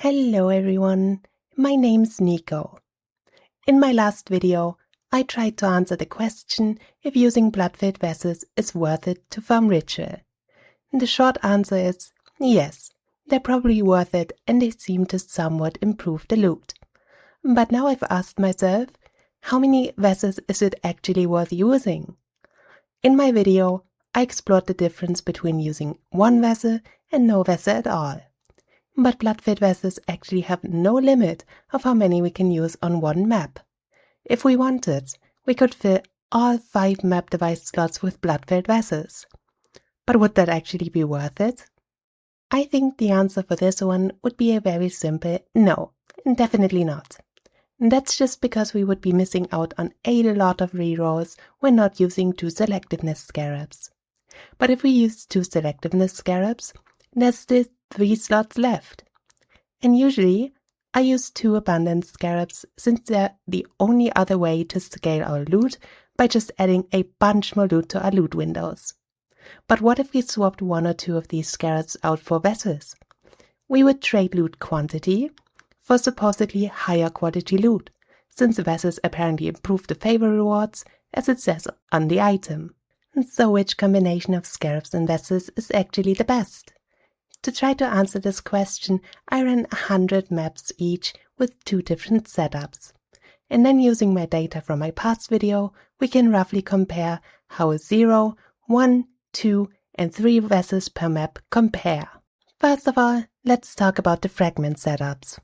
Hello everyone, my name's Nico. In my last video, I tried to answer the question if using blood-filled vessels is worth it to farm ritual. The short answer is yes, they're probably worth it and they seem to somewhat improve the loot. But now I've asked myself, how many vessels is it actually worth using? In my video, I explored the difference between using one vessel and no vessel at all. But blood-filled vessels actually have no limit of how many we can use on one map. If we wanted, we could fill all 5 map device slots with blood-filled vessels. But would that actually be worth it? I think the answer for this one would be a very simple no, definitely not. That's just because we would be missing out on a lot of rerolls when not using 2 selectiveness scarabs. But if we use 2 selectiveness scarabs, there's still 3 slots left. And usually, I use 2 abundance scarabs since they're the only other way to scale our loot by just adding a bunch more loot to our loot windows. But what if we swapped 1 or 2 of these scarabs out for vessels? We would trade loot quantity for supposedly higher quality loot, since vessels apparently improve the favor rewards as it says on the item. And so which combination of scarabs and vessels is actually the best? To try to answer this question, I ran 100 maps each with 2 different setups. And then using my data from my past video, we can roughly compare how 0, 1, 2, and 3 vessels per map compare. First of all, let's talk about the fragment setups.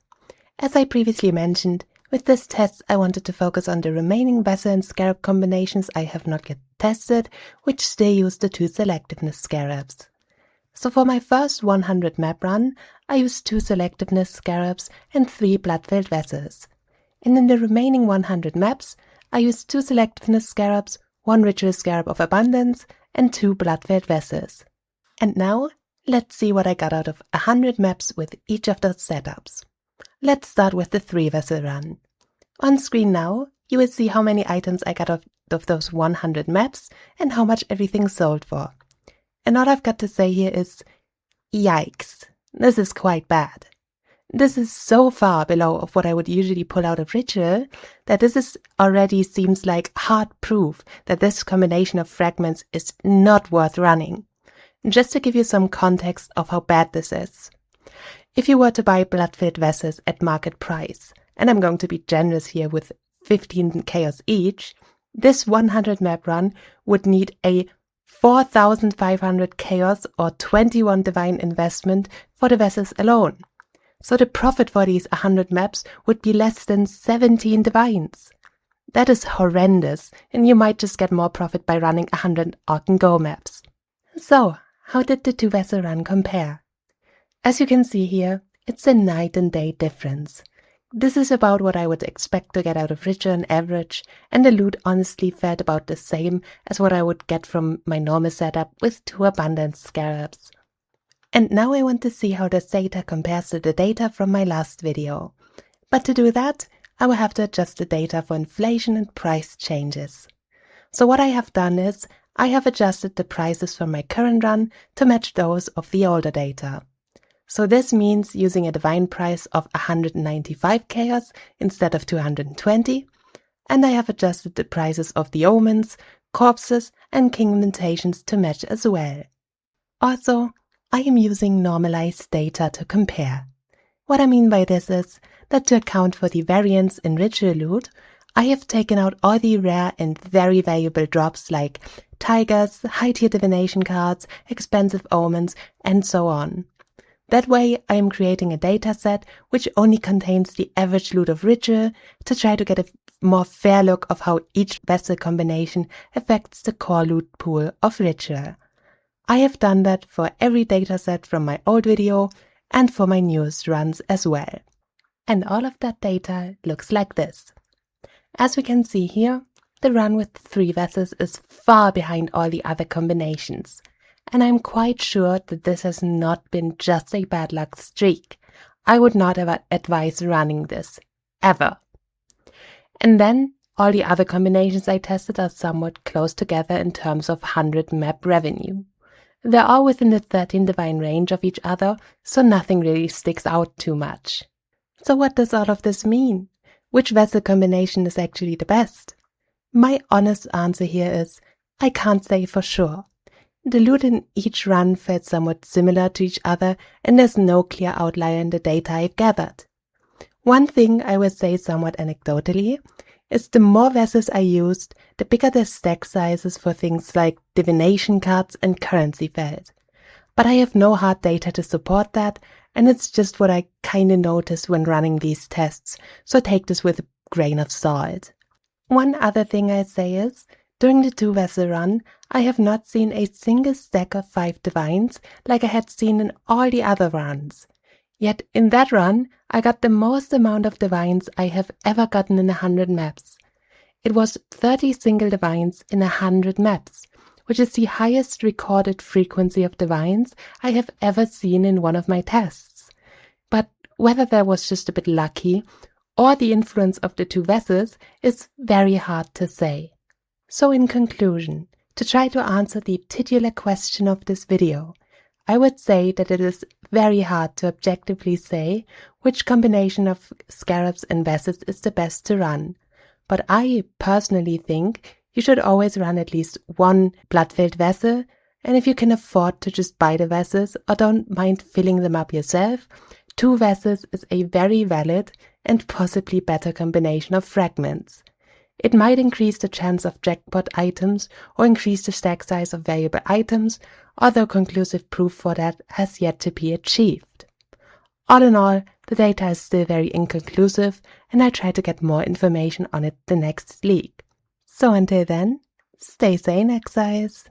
As I previously mentioned, with this test I wanted to focus on the remaining vessel and scarab combinations I have not yet tested, which still use the 2 selectiveness scarabs. So for my first 100 map run, I used 2 selectiveness scarabs and 3 blood-filled vessels. And in the remaining 100 maps, I used 2 selectiveness scarabs, 1 ritual scarab of abundance, and 2 blood-filled vessels. And now, let's see what I got out of 100 maps with each of those setups. Let's start with the 3 vessel run. On screen now, you will see how many items I got out of those 100 maps and how much everything sold for. And all I've got to say here is, yikes, this is quite bad. This is so far below of what I would usually pull out of ritual that this already seems like hard proof that this combination of fragments is not worth running. Just to give you some context of how bad this is. If you were to buy blood-filled vessels at market price, and I'm going to be generous here with 15 chaos each, this 100 map run would need a 4,500 chaos or 21 divine investment for the vessels alone. So the profit for these 100 maps would be less than 17 divines. That is horrendous, and you might just get more profit by running 100 Arc and Go maps. So, how did the 2 vessel run compare? As you can see here, it's a night and day difference. This is about what I would expect to get out of ritual on average, and the loot honestly felt about the same as what I would get from my normal setup with 2 abundance scarabs. And now I want to see how this data compares to the data from my last video. But to do that, I will have to adjust the data for inflation and price changes. So what I have done is, I have adjusted the prices from my current run to match those of the older data. So this means using a divine price of 195 chaos instead of 220, and I have adjusted the prices of the omens, corpses, and king mutations to match as well. Also, I am using normalized data to compare. What I mean by this is that to account for the variance in ritual loot, I have taken out all the rare and very valuable drops like tigers, high-tier divination cards, expensive omens, and so on. That way, I am creating a dataset which only contains the average loot of ritual to try to get a more fair look of how each vessel combination affects the core loot pool of ritual. I have done that for every dataset from my old video and for my newest runs as well. And all of that data looks like this. As we can see here, the run with 3 vessels is far behind all the other combinations. And I'm quite sure that this has not been just a bad luck streak. I would not ever advise running this, ever. And then, all the other combinations I tested are somewhat close together in terms of 100 map revenue. They're all within the 13 divine range of each other, so nothing really sticks out too much. So what does all of this mean? Which vessel combination is actually the best? My honest answer here is, I can't say for sure. The loot in each run felt somewhat similar to each other, and there's no clear outlier in the data I've gathered. One thing I will say somewhat anecdotally is the more vessels I used, the bigger the stack sizes for things like divination cards and currency felt. But I have no hard data to support that, and it's just what I kinda noticed when running these tests, so take this with a grain of salt. One other thing I say is, during the 2-vessel run, I have not seen a single stack of 5 divines like I had seen in all the other runs. Yet in that run, I got the most amount of divines I have ever gotten in 100 maps. It was 30 single divines in 100 maps, which is the highest recorded frequency of divines I have ever seen in one of my tests. But whether that was just a bit lucky or the influence of the 2 vessels is very hard to say. So in conclusion, to try to answer the titular question of this video, I would say that it is very hard to objectively say which combination of scarabs and vessels is the best to run. But I personally think you should always run at least one blood-filled vessel, and if you can afford to just buy the vessels or don't mind filling them up yourself, 2 vessels is a very valid and possibly better combination of fragments. It might increase the chance of jackpot items or increase the stack size of valuable items, although conclusive proof for that has yet to be achieved. All in all, the data is still very inconclusive, and I try to get more information on it the next league. So until then, stay sane, Exiles!